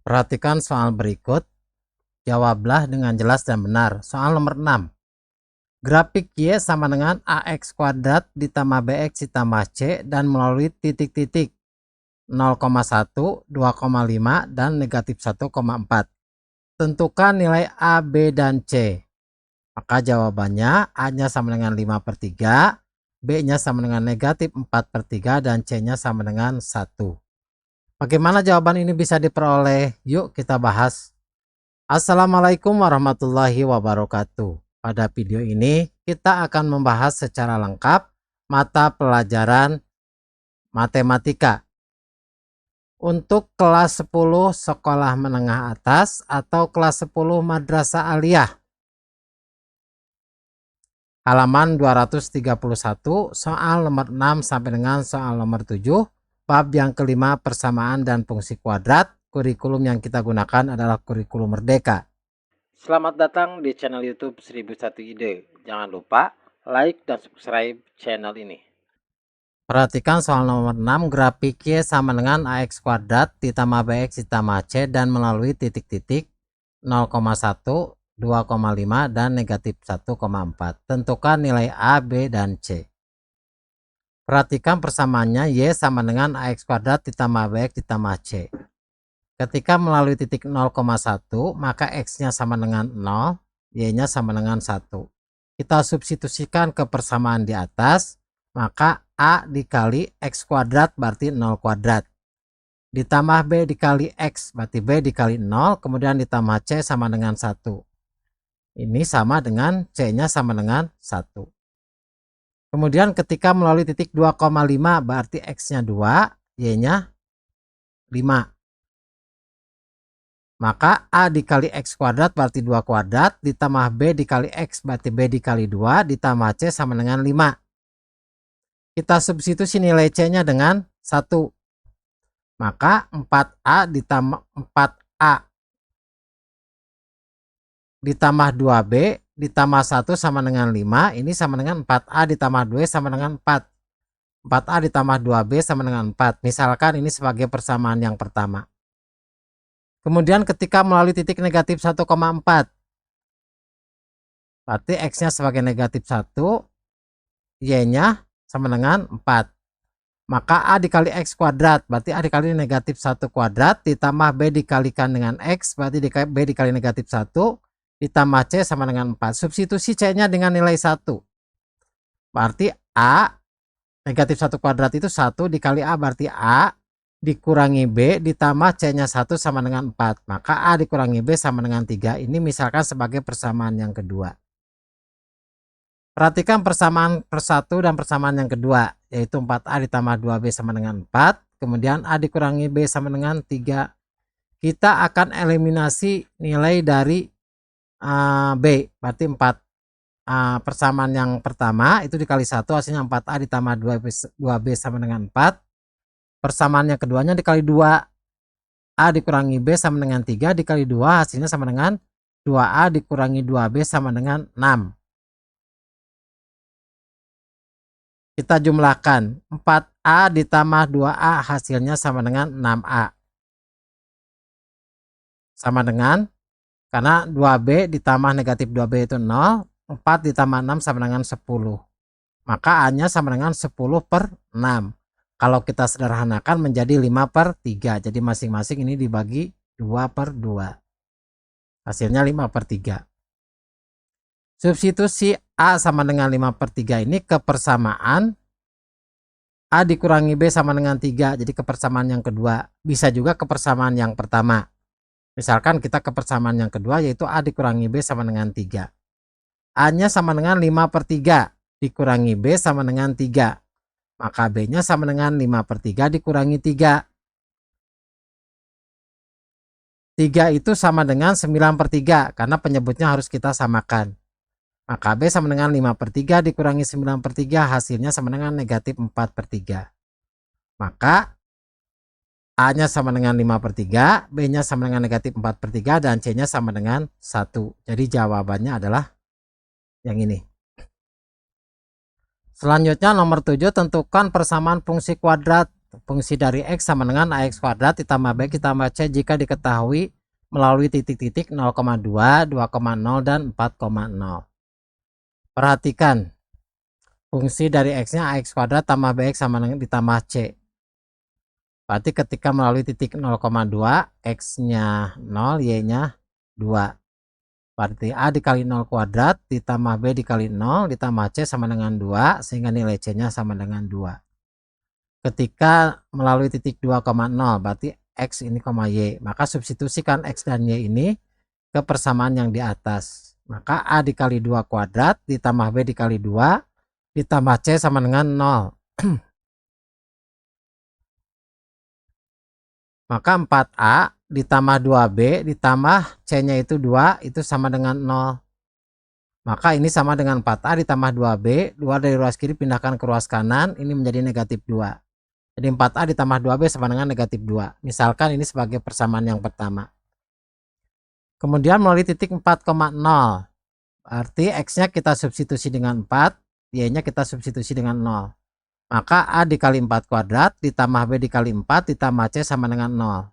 Perhatikan soal berikut, jawablah dengan jelas dan benar. Soal nomor 6. Grafik Y sama dengan AX kuadrat ditambah BX ditambah C dan melalui titik-titik 0,1, 2,5, dan negatif 1,4. Tentukan nilai A, B, dan C. Maka jawabannya A-nya sama dengan 5/3, B-nya sama dengan negatif 4/3, dan C-nya sama dengan 1. Bagaimana jawaban ini bisa diperoleh? Yuk kita bahas. Assalamualaikum warahmatullahi wabarakatuh. Pada video ini kita akan membahas secara lengkap mata pelajaran matematika untuk kelas 10 sekolah menengah atas atau kelas 10 madrasah aliyah. Halaman 231, soal nomor 6 sampai dengan soal nomor 7. Bab yang kelima, persamaan dan fungsi kuadrat. Kurikulum yang kita gunakan adalah kurikulum Merdeka. Selamat datang di channel YouTube 1001 Ide. Jangan lupa like dan subscribe channel ini. Perhatikan soal nomor 6, grafik Y sama dengan AX kuadrat ditambah BX ditambah C dan melalui titik-titik 0,1, 2,5, dan negatif 1,4. Tentukan nilai A, B, dan C. Perhatikan persamaannya, Y sama dengan AX kuadrat ditambah BX ditambah C. Ketika melalui titik 0,1, maka X-nya sama dengan 0, Y-nya sama dengan 1. Kita substitusikan ke persamaan di atas, maka A dikali X kuadrat berarti 0 kuadrat. Ditambah B dikali X berarti B dikali 0, kemudian ditambah C sama dengan 1. Ini sama dengan C-nya sama dengan 1. Kemudian ketika melalui titik 2,5 berarti X-nya 2, Y-nya 5. Maka A dikali X kuadrat berarti 2 kuadrat, ditambah B dikali X berarti B dikali 2, ditambah C sama dengan 5. Kita substitusi nilai C-nya dengan 1. Maka 4A ditambah 4A ditambah 2B ditambah 1 sama dengan 5. Ini sama dengan 4A ditambah 2 sama dengan 4. 4A ditambah 2B sama dengan 4. Misalkan ini sebagai persamaan yang pertama. Kemudian ketika melalui titik negatif 1,4. Berarti X-nya sebagai negatif 1. Y-nya sama dengan 4. Maka A dikali X kuadrat. Berarti A dikali negatif 1 kuadrat. Ditambah B dikalikan dengan X. Berarti B dikali negatif 1. Ditambah C sama dengan 4. Substitusi C-nya dengan nilai 1. Berarti A negatif 1 kuadrat itu 1 dikali A berarti A dikurangi B ditambah C-nya 1 sama dengan 4. Maka A dikurangi B sama dengan 3. Ini misalkan sebagai persamaan yang kedua. Perhatikan persamaan persatu dan persamaan yang kedua, yaitu 4A ditambah 2B sama dengan 4. Kemudian A dikurangi B sama dengan 3. Kita akan eliminasi nilai dari B, berarti 4. Persamaan yang pertama itu dikali 1 hasilnya 4A ditambah 2B sama dengan 4. Persamaan yang keduanya dikali 2. A dikurangi B sama dengan 3 dikali 2 hasilnya sama dengan 2A dikurangi 2B sama dengan 6. Kita jumlahkan 4A ditambah 2A hasilnya sama dengan 6A. Sama dengan, karena 2B ditambah negatif 2B itu 0, 4 ditambah 6 sama dengan 10. Maka A-nya sama dengan 10/6. Kalau kita sederhanakan menjadi 5/3. Jadi masing-masing ini dibagi 2/2. Hasilnya 5/3. Substitusi A sama dengan 5/3 ini ke persamaan A dikurangi B sama dengan 3. Jadi ke persamaan yang kedua. Bisa juga ke persamaan yang pertama. Misalkan kita ke persamaan yang kedua yaitu A dikurangi B sama dengan 3. A-nya sama dengan 5/3 dikurangi B sama dengan 3. Maka B-nya sama dengan 5/3 dikurangi 3. 3 itu sama dengan 9/3 karena penyebutnya harus kita samakan. Maka B sama dengan 5/3 dikurangi 9/3 hasilnya sama dengan negatif 4/3. Maka A-nya sama dengan 5/3, B-nya sama dengan negatif 4/3, dan C-nya sama dengan 1. Jadi jawabannya adalah yang ini. Selanjutnya nomor 7, tentukan persamaan fungsi kuadrat. fungsi dari X sama dengan AX kuadrat ditambah B ditambah C jika diketahui melalui titik-titik 0,2, 2,0, dan 4,0. Perhatikan fungsi dari X-nya AX kuadrat tambah BX sama dengan ditambah C. Berarti ketika melalui titik 0,2, X-nya 0, Y-nya 2. Berarti A dikali 0 kuadrat ditambah B dikali 0 ditambah C sama dengan 2, sehingga nilai C-nya sama dengan 2. Ketika melalui titik 2,0, berarti X ini, Y. Maka substitusikan X dan Y ini ke persamaan yang di atas. Maka A dikali 2 kuadrat ditambah B dikali 2 ditambah C sama dengan 0. Maka 4A ditambah 2B ditambah C-nya itu 2 itu sama dengan 0. Maka ini sama dengan 4A ditambah 2B, 2 dari ruas kiri pindahkan ke ruas kanan, ini menjadi negatif 2. Jadi 4A ditambah 2B sama dengan negatif 2. Misalkan ini sebagai persamaan yang pertama. Kemudian melalui titik 4,0. Berarti X-nya kita substitusi dengan 4, Y-nya kita substitusi dengan 0. Maka A dikali 4 kuadrat ditambah B dikali 4 ditambah C sama dengan 0.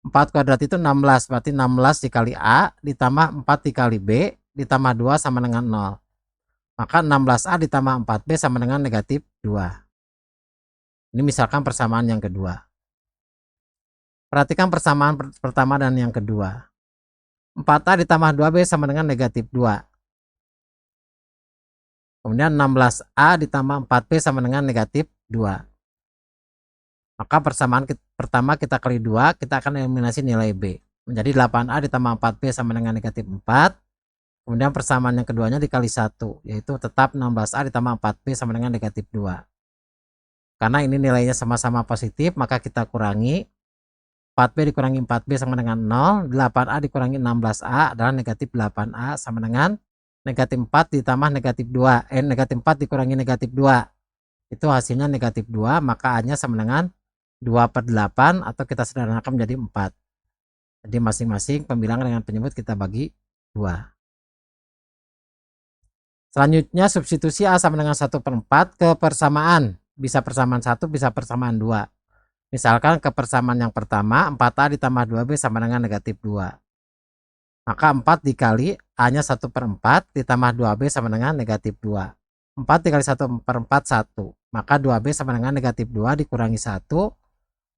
4 kuadrat itu 16, berarti 16 dikali A ditambah 4 dikali B ditambah 2 sama dengan 0. Maka 16A ditambah 4B sama dengan negatif 2. Ini misalkan persamaan yang kedua. Perhatikan persamaan pertama dan yang kedua. 4A ditambah 2B sama dengan negatif 2. Kemudian 16A ditambah 4B sama dengan negatif 2. Maka persamaan pertama kita kali 2, kita akan eliminasi nilai B. Menjadi 8A ditambah 4B sama dengan negatif 4. Kemudian persamaan yang keduanya dikali 1, yaitu tetap 16A ditambah 4B sama dengan negatif 2. Karena ini nilainya sama-sama positif, maka kita kurangi. 4B dikurangi 4B sama dengan 0. 8A dikurangi 16A adalah negatif 8A sama dengan negatif 4 ditambah negatif 2. Negatif 4 dikurangi negatif 2. Itu hasilnya negatif 2, maka A-nya sama dengan 2/8 atau kita sederhanakan menjadi 4. Jadi masing-masing pembilangan dengan penyebut kita bagi 2. Selanjutnya substitusi A sama dengan 1/4 ke persamaan. Bisa persamaan 1, bisa persamaan 2. Misalkan ke persamaan yang pertama, 4A ditambah 2B sama dengan negatif 2. Maka 4 dikali A-nya 1/4 ditambah 2B sama dengan negatif 2. 4 dikali 1/4, 1. Maka 2B sama dengan negatif 2 dikurangi 1.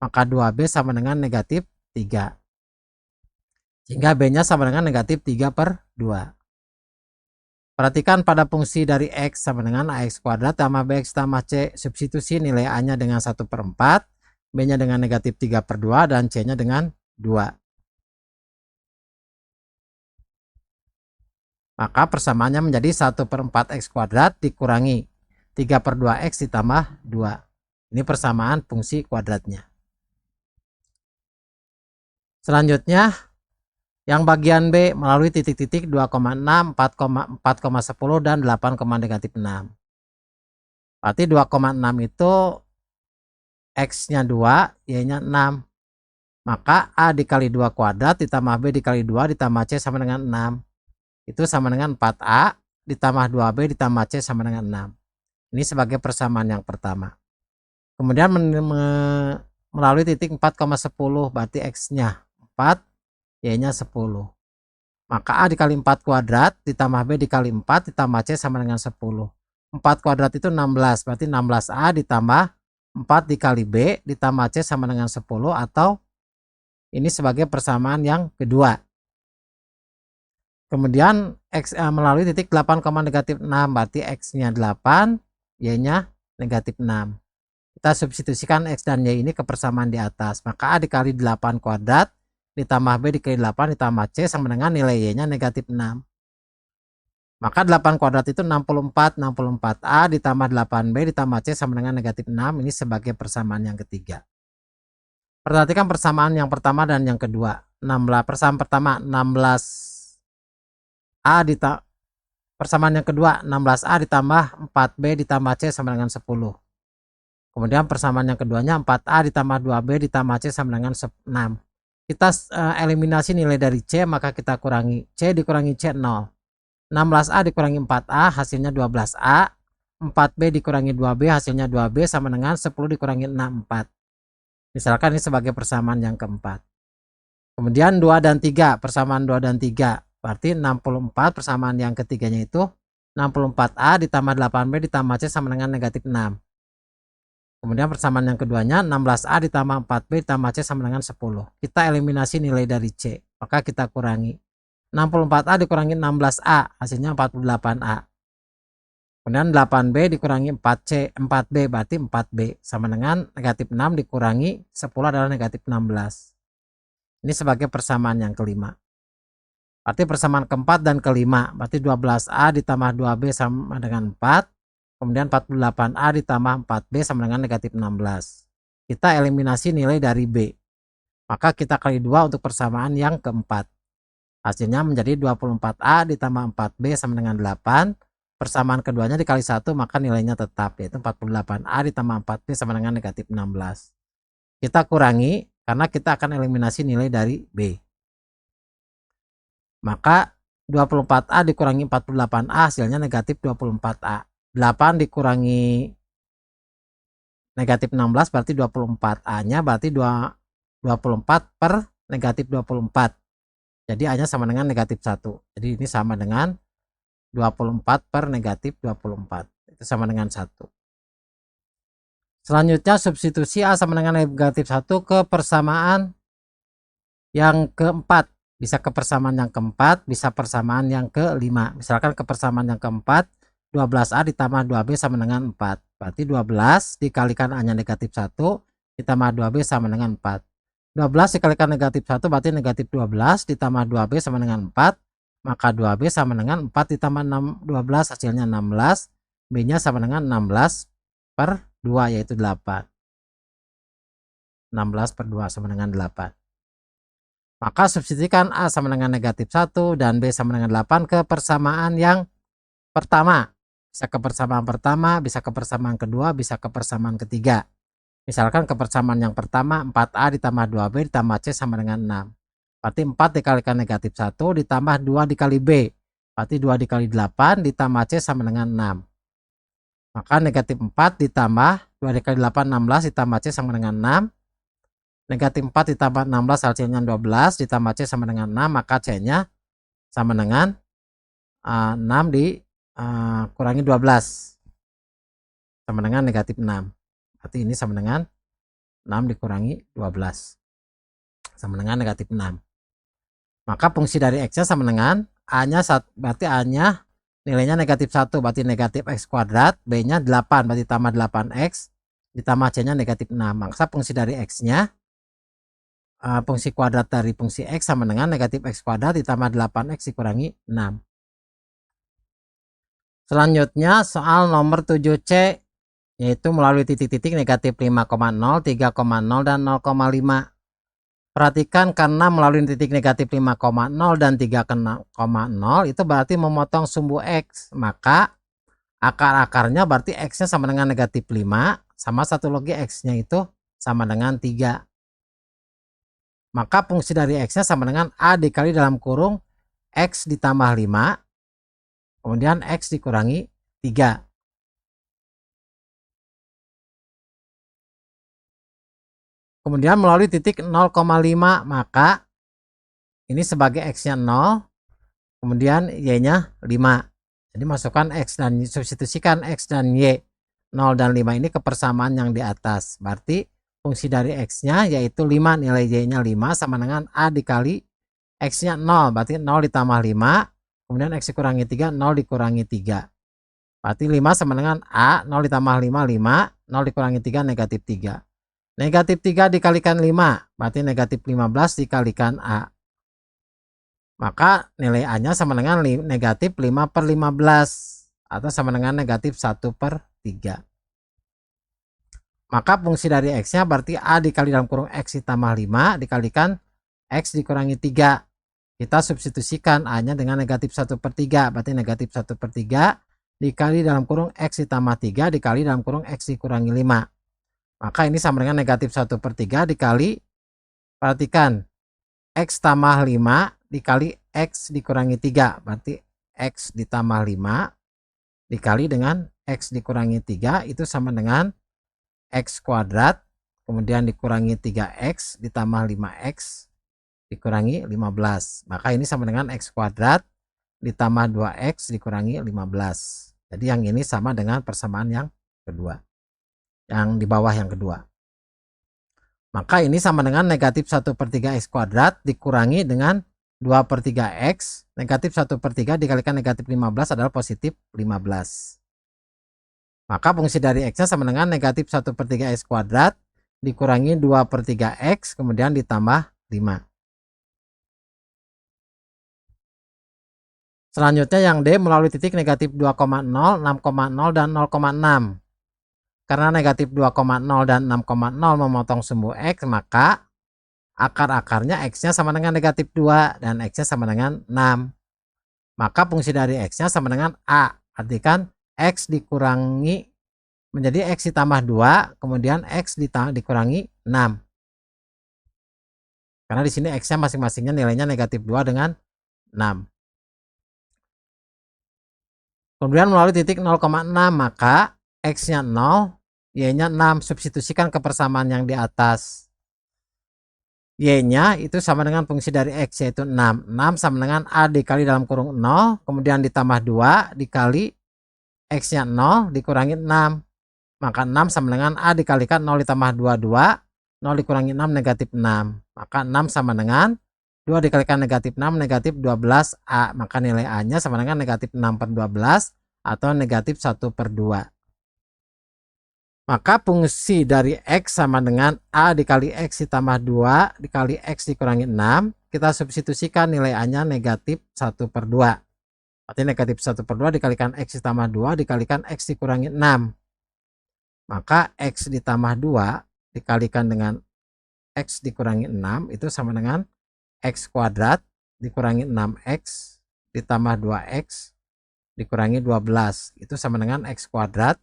Maka 2B sama dengan negatif 3. Sehingga B-nya sama dengan negatif 3/2. Perhatikan pada fungsi dari X sama dengan AX kuadrat tambah BX tambah C. Substitusi nilai A-nya dengan 1/4. B-nya dengan negatif 3/2 dan C-nya dengan 2. Maka persamaannya menjadi 1/4 X kuadrat dikurangi 3/2 X ditambah 2. Ini persamaan fungsi kuadratnya. Selanjutnya yang bagian B melalui titik-titik 2,6, 4,10 dan 8,6. Berarti 2,6 itu X-nya 2, Y-nya 6. Maka A dikali 2 kuadrat ditambah B dikali 2 ditambah C sama dengan 6. Itu sama dengan 4A ditambah 2B ditambah C sama dengan 6. Ini sebagai persamaan yang pertama. Kemudian melalui titik 4,10, berarti X-nya 4, Y-nya 10. Maka A dikali 4 kuadrat ditambah B dikali 4 ditambah C sama dengan 10. 4 kuadrat itu 16, berarti 16A ditambah 4 dikali B ditambah C sama dengan 10, atau ini sebagai persamaan yang kedua. Kemudian X melalui titik 8,6, berarti X-nya 8, Y-nya negatif 6. Kita substitusikan X dan Y ini ke persamaan di atas. Maka A dikali 8 kuadrat ditambah B dikali 8 ditambah C sama dengan nilai Y-nya negatif 6. Maka 8 kuadrat itu 64. 64A ditambah 8B ditambah C sama dengan negatif 6. Ini sebagai persamaan yang ketiga. Perhatikan persamaan yang pertama dan yang kedua. Persamaan pertama 16A persamaan yang kedua 16A ditambah 4B ditambah C sama dengan 10. Kemudian persamaan yang keduanya 4A ditambah 2B ditambah C sama dengan 6. Kita eliminasi nilai dari C, maka kita kurangi C dikurangi C 0. 16A dikurangi 4A hasilnya 12A. 4B dikurangi 2B hasilnya 2B sama dengan 10 dikurangi 6, 4. Misalkan ini sebagai persamaan yang keempat. Kemudian 2 dan 3, persamaan 2 dan 3. Berarti 64 persamaan yang ketiganya itu 64A ditambah 8B ditambah C sama dengan negatif 6. Kemudian persamaan yang keduanya 16A ditambah 4B ditambah C sama dengan 10. Kita eliminasi nilai dari C. Maka kita kurangi. 64A dikurangi 16A hasilnya 48A. Kemudian 8B dikurangi 4B berarti 4B sama dengan negatif 6 dikurangi 10 adalah negatif 16. Ini sebagai persamaan yang kelima. Berarti persamaan keempat dan kelima. Berarti 12A ditambah 2B sama dengan 4. Kemudian 48A ditambah 4B sama dengan negatif 16. Kita eliminasi nilai dari B. Maka kita kali 2 untuk persamaan yang keempat. Hasilnya menjadi 24A ditambah 4B sama dengan 8. Persamaan keduanya dikali 1 maka nilainya tetap, yaitu 48A ditambah 4B sama dengan negatif 16. Kita kurangi karena kita akan eliminasi nilai dari B. Maka 24A dikurangi 48A hasilnya negatif 24A. 8 dikurangi negatif 16 berarti 24A nya berarti 24 per negatif 24. Jadi A nya sama dengan negatif 1. Jadi ini sama dengan 24 per negatif 24. Itu sama dengan 1. Selanjutnya substitusi A sama dengan negatif 1 ke persamaan yang keempat. Bisa ke persamaan yang keempat, bisa persamaan yang kelima. Misalkan ke persamaan yang keempat, 12A ditambah 2B sama dengan 4. Berarti 12 dikalikan A-nya negatif 1 ditambah 2B sama dengan 4. 12 dikalikan negatif 1 berarti negatif 12 ditambah 2B sama dengan 4. Maka 2B sama dengan 4 ditambah 12 hasilnya 16. B-nya sama dengan 16 per 2 yaitu 8. 16 per 2 sama dengan 8. Maka substitusikan A sama dengan negatif 1 dan B sama dengan 8 ke persamaan yang pertama. Bisa ke persamaan pertama, bisa ke persamaan kedua, bisa ke persamaan ketiga. Misalkan ke persamaan yang pertama 4A ditambah 2B ditambah C sama dengan 6. Berarti 4 dikalikan negatif 1 ditambah 2 dikali B. Berarti 2 dikali 8 ditambah C sama dengan 6. Maka negatif 4 ditambah 2 dikali 8 16 ditambah C sama dengan 6. Negatif 4 ditambah 16 hasilnya 12 ditambah C sama dengan 6. Maka C nya sama dengan 6 dikurangi 12 sama dengan negatif 6. Berarti ini sama dengan 6 dikurangi 12 sama dengan negatif 6. Maka fungsi dari X nya sama dengan A nya berarti A nya nilainya negatif 1 berarti negatif X kuadrat. B nya 8 berarti tambah 8X ditambah C nya negatif 6. Maka fungsi dari X nya fungsi kuadrat dari fungsi X sama dengan negatif X kuadrat ditambah 8X dikurangi 6. Selanjutnya soal nomor 7C, yaitu melalui titik-titik negatif 5,0, 3,0 dan 0,5. Perhatikan karena melalui titik negatif 5,0 dan 3,0 itu berarti memotong sumbu X. Maka akar-akarnya berarti X nya sama dengan negatif 5 sama satu lagi X nya itu sama dengan 3. Maka fungsi dari X nya sama dengan A dikali dalam kurung X ditambah 5. Kemudian X dikurangi 3. Kemudian melalui titik 0,5 maka ini sebagai X nya 0. Kemudian Y nya 5. Jadi masukkan X dan substitusikan X dan Y 0 dan 5 ini ke persamaan yang di atas. Berarti fungsi dari X nya yaitu 5, nilai Y nya 5 sama dengan A dikali X nya 0. Berarti 0 ditambah 5. Kemudian X dikurangi 3, 0 dikurangi 3. Berarti 5 sama dengan A, 0 ditambah 5, 5. 0 dikurangi 3, negatif 3. Negatif 3 dikalikan 5, berarti negatif 15 dikalikan A. Maka nilai A nya sama dengan negatif 5 per 15. Atau sama dengan negatif 1 per 3. Maka fungsi dari X nya berarti A dikali dalam kurung X ditambah 5 dikalikan X dikurangi 3. Kita substitusikan A nya dengan negatif 1 per 3. Berarti negatif 1 per 3 dikali dalam kurung X ditambah 3 dikali dalam kurung X dikurangi 5. Maka ini sama dengan negatif 1 per 3 dikali, perhatikan, X tambah 5 dikali X dikurangi 3. Berarti X ditambah 5 dikali dengan X dikurangi 3 itu sama dengan X kuadrat, kemudian dikurangi 3X ditambah 5X dikurangi 15. Maka ini sama dengan X kuadrat ditambah 2X dikurangi 15. Jadi yang ini sama dengan persamaan yang kedua. Yang di bawah yang kedua. Maka ini sama dengan negatif 1/3X kuadrat dikurangi dengan 2/3X. Negatif 1/3 dikalikan negatif 15 adalah positif 15. Maka fungsi dari X-nya sama dengan negatif 1/3X kuadrat dikurangi 2/3X kemudian ditambah 5. Selanjutnya yang D melalui titik negatif 2,0, 6,0, dan 0,6. Karena negatif 2,0 dan 6,0 memotong sumbu X, maka akar-akarnya X-nya sama dengan negatif 2 dan X-nya sama dengan 6. Maka fungsi dari X-nya sama dengan A. Artikan X dikurangi menjadi X ditambah 2, kemudian X dikurangi 6. Karena di sini X-nya masing-masingnya nilainya negatif 2 dengan 6. Kemudian melalui titik 0,6 maka X-nya 0, Y-nya 6. Substitusikan ke persamaan yang di atas. Y-nya itu sama dengan fungsi dari X yaitu 6. 6 sama dengan A dikali dalam kurung 0, kemudian ditambah 2 dikali X-nya 0 dikurangi 6. Maka 6 sama dengan A dikalikan 0 ditambah 2, 2. 0 dikurangi 6 negatif 6. Maka 6 sama dengan 2 dikalikan negatif 6 negatif 12A. Maka nilai A-nya sama dengan negatif 6/12 atau negatif 1/2. Maka fungsi dari X sama dengan A dikali X ditambah 2 dikali X dikurangi 6. Kita substitusikan nilai A-nya negatif 1/2. Artinya negatif 1/2 dikalikan X ditambah 2 dikalikan X dikurangi 6. Maka X ditambah 2 dikalikan dengan X dikurangi 6 itu sama dengan X kuadrat dikurangi 6X ditambah 2X dikurangi 12. Itu sama dengan X kuadrat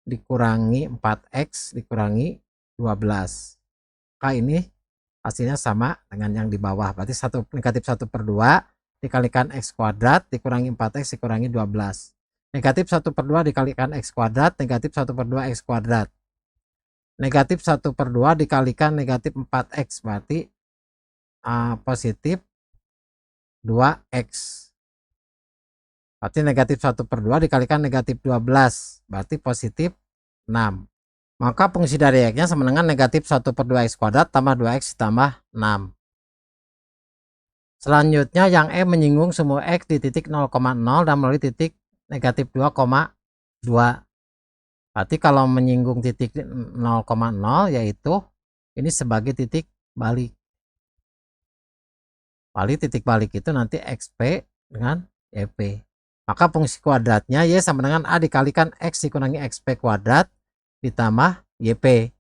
dikurangi 4X dikurangi 12. Maka ini hasilnya sama dengan yang di bawah. Berarti negatif 1/2 dikalikan X kuadrat dikurangi 4X dikurangi 12. Negatif 1/2 dikalikan X kuadrat negatif 1/2 X kuadrat. Negatif 1/2 dikalikan negatif 4X berarti positif 2X. Berarti negatif 1/2 dikalikan negatif 12 berarti positif 6. Maka fungsi dari X-nya sama dengan negatif 1/2X kuadrat tambah 2X tambah 6. Selanjutnya yang E menyinggung sumbu X di titik 0,0 dan melalui titik negatif 2,2. Berarti kalau menyinggung titik 0,0 yaitu ini sebagai titik balik. Titik balik itu nanti XP dengan YP. Maka fungsi kuadratnya Y sama dengan A dikalikan X dikurangi XP kuadrat ditambah YP.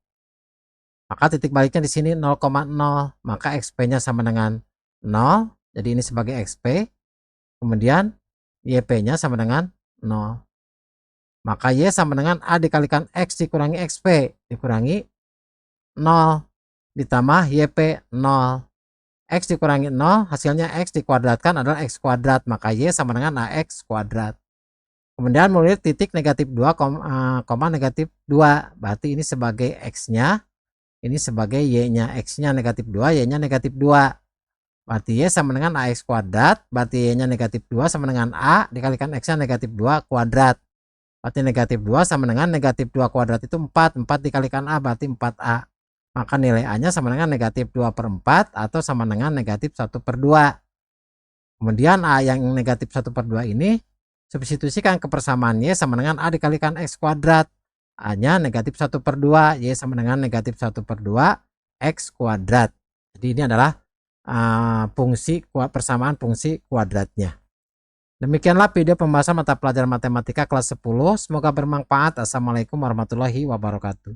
Maka titik baliknya di sini 0,0. Maka XP-nya sama dengan 0. Jadi ini sebagai XP. Kemudian YP-nya sama dengan 0. Maka Y sama dengan A dikalikan X dikurangi XP dikurangi 0 ditambah YP 0. X dikurangi 0 hasilnya X dikuadratkan adalah X kuadrat. Maka Y sama dengan AX kuadrat. Kemudian melalui titik negatif 2, negatif 2. Berarti ini sebagai X-nya. Ini sebagai Y-nya. X-nya negatif 2, Y-nya negatif 2. Berarti Y sama dengan AX kuadrat. Berarti Y-nya negatif 2 sama dengan A dikalikan X-nya negatif 2 kuadrat. Berarti negatif 2 sama dengan negatif 2 kuadrat itu 4. 4 dikalikan A berarti 4A. Maka nilai A-nya sama dengan negatif 2/4 atau sama dengan negatif 1/2. Kemudian A yang negatif 1/2 ini substitusikan ke persamaan Y sama dengan A dikalikan X kuadrat. A-nya negatif 1/2, Y sama dengan negatif 1/2 X kuadrat. Jadi ini adalah persamaan fungsi kuadratnya. Demikianlah video pembahasan mata pelajaran matematika kelas 10. Semoga bermanfaat. Assalamualaikum warahmatullahi wabarakatuh.